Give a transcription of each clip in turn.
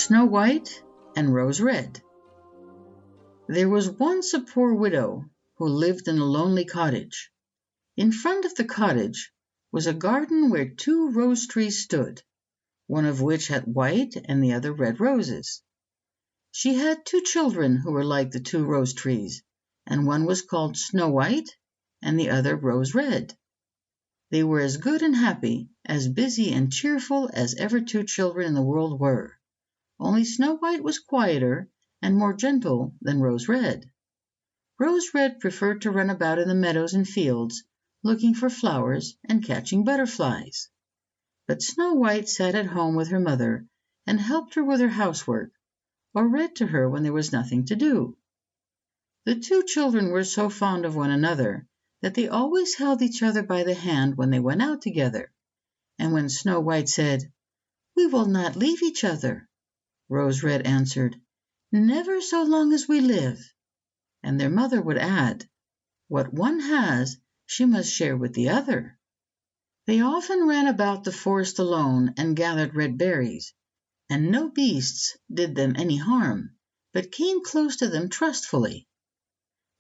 Snow White and Rose Red. There was once a poor widow who lived in a lonely cottage. In front of the cottage was a garden where 2 rose trees stood, one of which had white and the other red roses. She had 2 children who were like the 2 rose trees, and one was called Snow White and the other Rose Red. They were as good and happy, as busy and cheerful as ever 2 children in the world were. Only Snow White was quieter and more gentle than Rose Red. Rose Red preferred to run about in the meadows and fields, looking for flowers and catching butterflies. But Snow White sat at home with her mother and helped her with her housework, or read to her when there was nothing to do. The 2 children were so fond of one another that they always held each other by the hand when they went out together, and when Snow White said, "We will not leave each other," Rose Red answered, "Never so long as we live," and their mother would add, "What one has, she must share with the other." They often ran about the forest alone and gathered red berries, and no beasts did them any harm, but came close to them trustfully.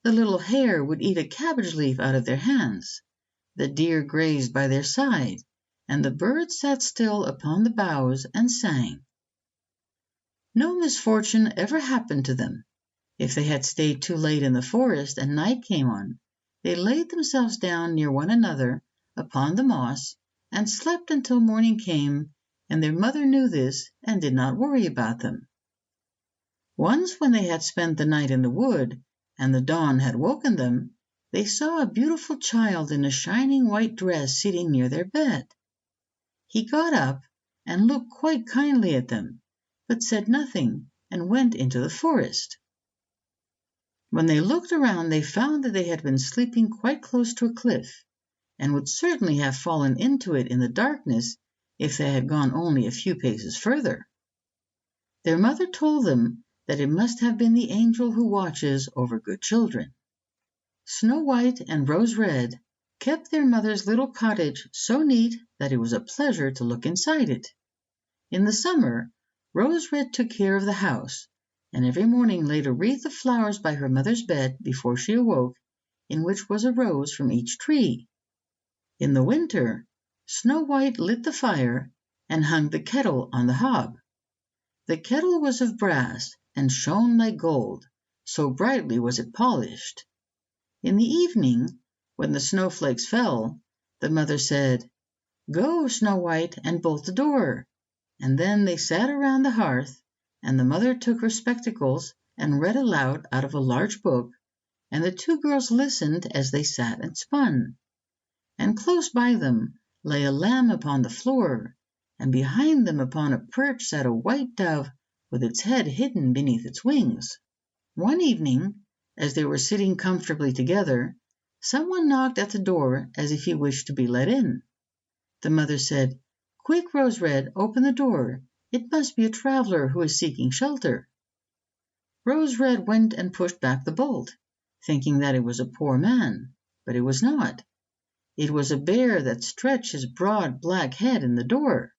The little hare would eat a cabbage leaf out of their hands, the deer grazed by their side, and the birds sat still upon the boughs and sang. No misfortune ever happened to them. If they had stayed too late in the forest and night came on, they laid themselves down near one another upon the moss and slept until morning came, and their mother knew this and did not worry about them. Once when they had spent the night in the wood, and the dawn had woken them, they saw a beautiful child in a shining white dress sitting near their bed. He got up and looked quite kindly at them, but said nothing and went into the forest. When they looked around they found that they had been sleeping quite close to a cliff, and would certainly have fallen into it in the darkness if they had gone only a few paces further. Their mother told them that it must have been the angel who watches over good children. Snow White and Rose Red kept their mother's little cottage so neat that it was a pleasure to look inside it. In the summer, Rose Red took care of the house, and every morning laid a wreath of flowers by her mother's bed before she awoke, in which was a rose from each tree. In the winter, Snow White lit the fire and hung the kettle on the hob. The kettle was of brass and shone like gold, so brightly was it polished. In the evening, when the snowflakes fell, the mother said, "Go, Snow White, and bolt the door," and then they sat around the hearth, and the mother took her spectacles and read aloud out of a large book, and the 2 girls listened as they sat and spun. And close by them lay a lamb upon the floor, and behind them upon a perch sat a white dove with its head hidden beneath its wings. One evening, as they were sitting comfortably together, someone knocked at the door as if he wished to be let in. The mother said, "Quick, Rose Red, open the door. It must be a traveler who is seeking shelter." Rose Red went and pushed back the bolt, thinking that it was a poor man, but it was not. It was a bear that stretched his broad black head in the door.